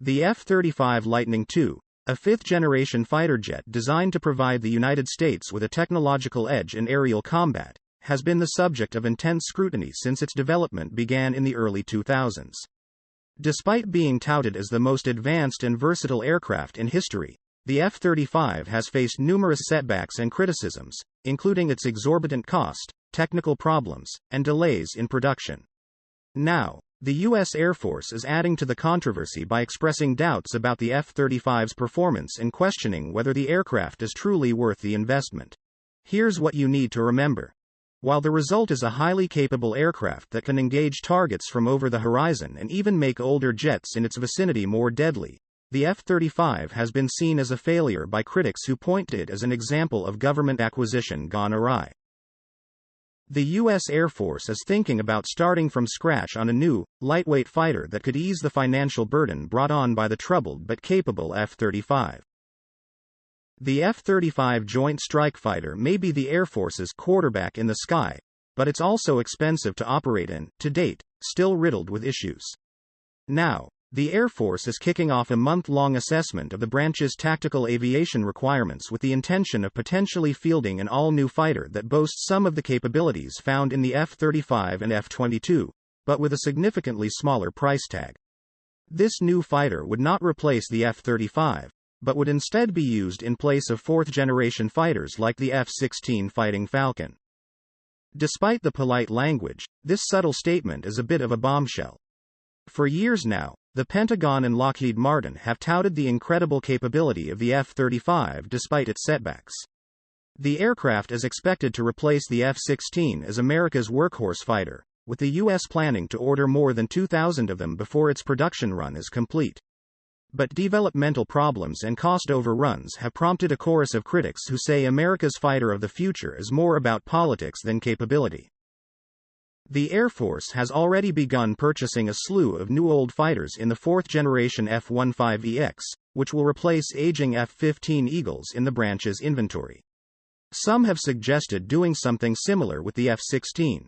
The F-35 Lightning II, a fifth-generation fighter jet designed to provide the United States with a technological edge in aerial combat, has been the subject of intense scrutiny since its development began in the early 2000s. Despite being touted as the most advanced and versatile aircraft in history, the F-35 has faced numerous setbacks and criticisms, including its exorbitant cost, technical problems, and delays in production. Now, the U.S. Air Force is adding to the controversy by expressing doubts about the F-35's performance and questioning whether the aircraft is truly worth the investment. Here's what you need to remember. While the result is a highly capable aircraft that can engage targets from over the horizon and even make older jets in its vicinity more deadly, the F-35 has been seen as a failure by critics who point to it as an example of government acquisition gone awry. The U.S. Air Force is thinking about starting from scratch on a new, lightweight fighter that could ease the financial burden brought on by the troubled but capable F-35. The F-35 Joint Strike Fighter may be the Air Force's quarterback in the sky, but it's also expensive to operate and, to date, still riddled with issues. Now, the Air Force is kicking off a month-long assessment of the branch's tactical aviation requirements with the intention of potentially fielding an all-new fighter that boasts some of the capabilities found in the F-35 and F-22, but with a significantly smaller price tag. This new fighter would not replace the F-35, but would instead be used in place of fourth-generation fighters like the F-16 Fighting Falcon. Despite the polite language, this subtle statement is a bit of a bombshell. For years now, the Pentagon and Lockheed Martin have touted the incredible capability of the F-35 despite its setbacks. The aircraft is expected to replace the F-16 as America's workhorse fighter, with the U.S. planning to order more than 2,000 of them before its production run is complete. But developmental problems and cost overruns have prompted a chorus of critics who say America's fighter of the future is more about politics than capability. The Air Force has already begun purchasing a slew of new old fighters in the fourth-generation F-15EX, which will replace aging F-15 Eagles in the branch's inventory. Some have suggested doing something similar with the F-16,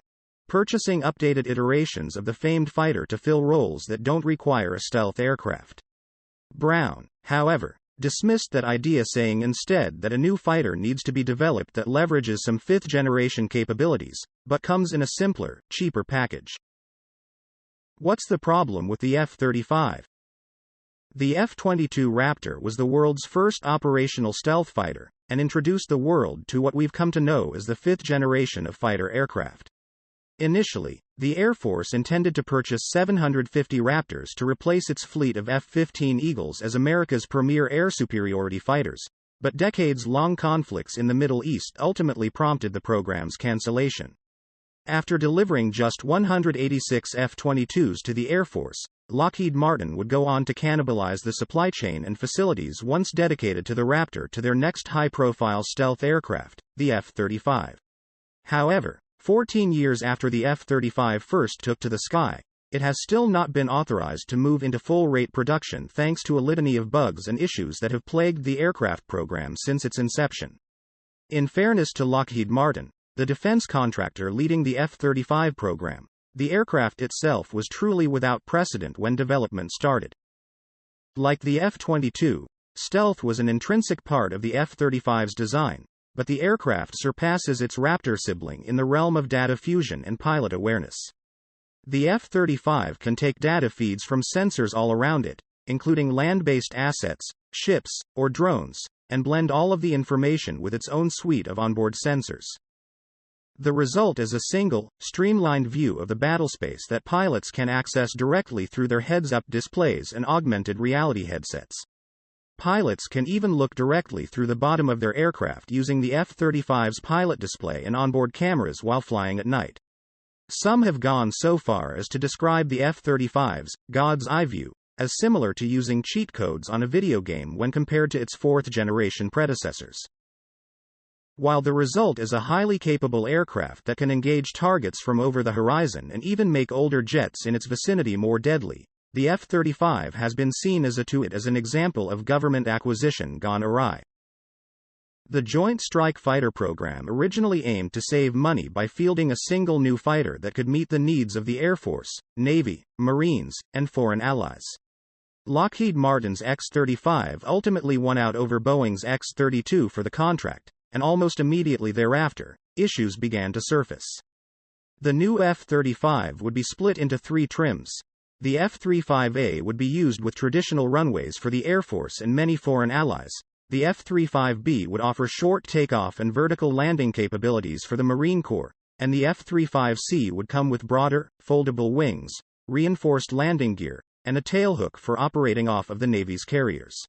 purchasing updated iterations of the famed fighter to fill roles that don't require a stealth aircraft. Brown, however, dismissed that idea, saying instead that a new fighter needs to be developed that leverages some fifth-generation capabilities, but comes in a simpler, cheaper package. What's the problem with the F-35? The F-22 Raptor was the world's first operational stealth fighter, and introduced the world to what we've come to know as the fifth generation of fighter aircraft. Initially, the Air Force intended to purchase 750 Raptors to replace its fleet of F-15 Eagles as America's premier air superiority fighters, but decades-long conflicts in the Middle East ultimately prompted the program's cancellation. After delivering just 186 F-22s to the Air Force, Lockheed Martin would go on to cannibalize the supply chain and facilities once dedicated to the Raptor to their next high-profile stealth aircraft, the F-35. However, 14 years after the F-35 first took to the sky, it has still not been authorized to move into full-rate production thanks to a litany of bugs and issues that have plagued the aircraft program since its inception. In fairness to Lockheed Martin, the defense contractor leading the F-35 program, the aircraft itself was truly without precedent when development started. Like the F-22, stealth was an intrinsic part of the F-35's design, but the aircraft surpasses its Raptor sibling in the realm of data fusion and pilot awareness. The F-35 can take data feeds from sensors all around it, including land-based assets, ships, or drones, and blend all of the information with its own suite of onboard sensors. The result is a single, streamlined view of the battlespace that pilots can access directly through their heads-up displays and augmented reality headsets. Pilots can even look directly through the bottom of their aircraft using the F-35's pilot display and onboard cameras while flying at night. Some have gone so far as to describe the F-35's God's Eye view as similar to using cheat codes on a video game when compared to its fourth-generation predecessors. While the result is a highly capable aircraft that can engage targets from over the horizon and even make older jets in its vicinity more deadly, the F-35 has been seen as an example of government acquisition gone awry. The Joint Strike Fighter program originally aimed to save money by fielding a single new fighter that could meet the needs of the Air Force, Navy, Marines, and foreign allies. Lockheed Martin's X-35 ultimately won out over Boeing's X-32 for the contract, and almost immediately thereafter, issues began to surface. The new F-35 would be split into 3 trims. The F-35A would be used with traditional runways for the Air Force and many foreign allies. The F-35B would offer short takeoff and vertical landing capabilities for the Marine Corps, and the F-35C would come with broader, foldable wings, reinforced landing gear, and a tailhook for operating off of the Navy's carriers.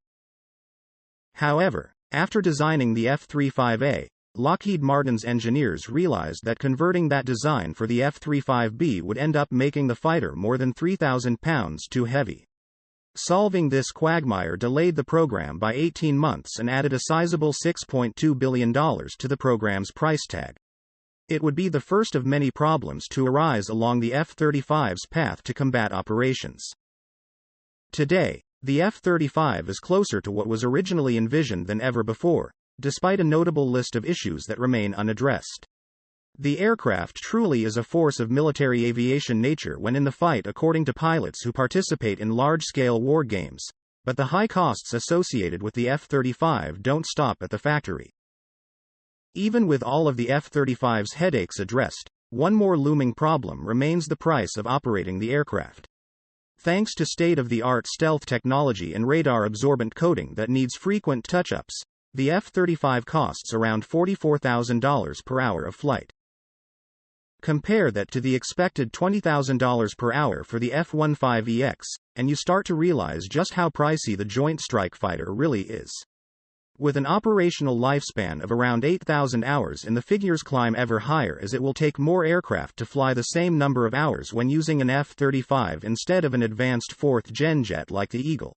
However, after designing the F-35A, Lockheed Martin's engineers realized that converting that design for the F-35B would end up making the fighter more than 3,000 pounds too heavy. Solving this quagmire delayed the program by 18 months and added a sizable $6.2 billion to the program's price tag. It would be the first of many problems to arise along the F-35's path to combat operations. Today, the F-35 is closer to what was originally envisioned than ever before, despite a notable list of issues that remain unaddressed. The aircraft truly is a force of military aviation nature when in the fight, according to pilots who participate in large-scale war games, but the high costs associated with the F-35 don't stop at the factory. Even with all of the F-35's headaches addressed, one more looming problem remains: the price of operating the aircraft. Thanks to state-of-the-art stealth technology and radar-absorbent coating that needs frequent touch-ups, the F-35 costs around $44,000 per hour of flight. Compare that to the expected $20,000 per hour for the F-15EX, and you start to realize just how pricey the Joint Strike Fighter really is. With an operational lifespan of around 8,000 hours, and the figures climb ever higher as it will take more aircraft to fly the same number of hours when using an F-35 instead of an advanced 4th-gen jet like the Eagle.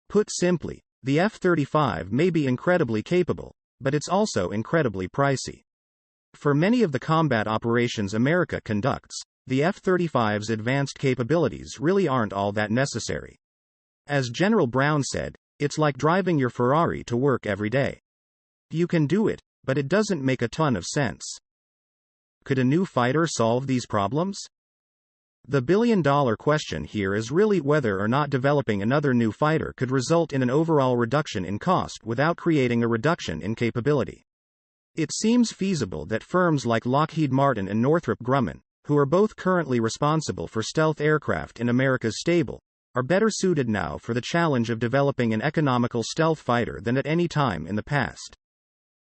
Put simply, the F-35 may be incredibly capable, but it's also incredibly pricey. For many of the combat operations America conducts, the F-35's advanced capabilities really aren't all that necessary. As General Brown said, it's like driving your Ferrari to work every day. You can do it, but it doesn't make a ton of sense. Could a new fighter solve these problems? The billion-dollar question here is really whether or not developing another new fighter could result in an overall reduction in cost without creating a reduction in capability. It seems feasible that firms like Lockheed Martin and Northrop Grumman, who are both currently responsible for stealth aircraft in America's stable, are better suited now for the challenge of developing an economical stealth fighter than at any time in the past.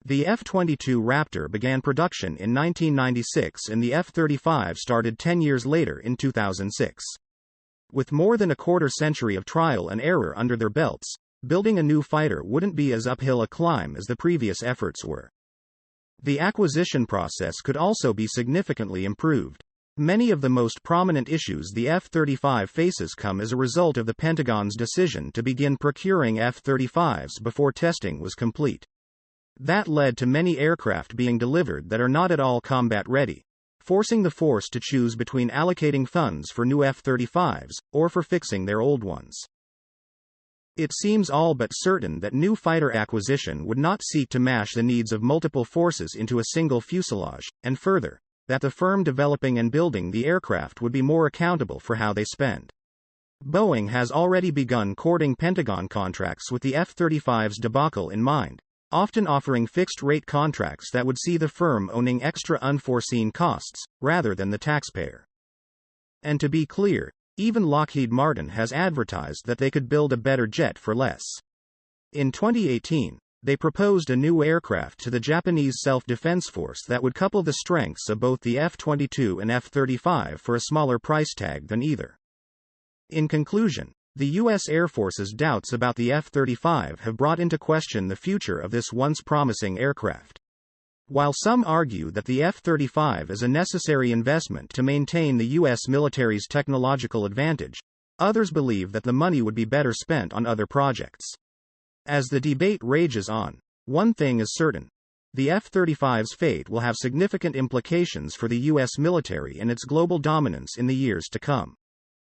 The F-22 Raptor began production in 1996 and the F-35 started 10 years later in 2006. With more than a quarter-century of trial and error under their belts, building a new fighter wouldn't be as uphill a climb as the previous efforts were. The acquisition process could also be significantly improved. Many of the most prominent issues the F-35 faces come as a result of the Pentagon's decision to begin procuring F-35s before testing was complete. That led to many aircraft being delivered that are not at all combat-ready, forcing the force to choose between allocating funds for new F-35s, or for fixing their old ones. It seems all but certain that new fighter acquisition would not seek to mash the needs of multiple forces into a single fuselage, and further, that the firm developing and building the aircraft would be more accountable for how they spend. Boeing has already begun courting Pentagon contracts with the F-35's debacle in mind, often offering fixed-rate contracts that would see the firm owning extra unforeseen costs, rather than the taxpayer. And to be clear, even Lockheed Martin has advertised that they could build a better jet for less. In 2018, they proposed a new aircraft to the Japanese Self-Defense Force that would couple the strengths of both the F-22 and F-35 for a smaller price tag than either. In conclusion, the U.S. Air Force's doubts about the F-35 have brought into question the future of this once promising aircraft. While some argue that the F-35 is a necessary investment to maintain the U.S. military's technological advantage, others believe that the money would be better spent on other projects. As the debate rages on, one thing is certain: the F-35's fate will have significant implications for the U.S. military and its global dominance in the years to come.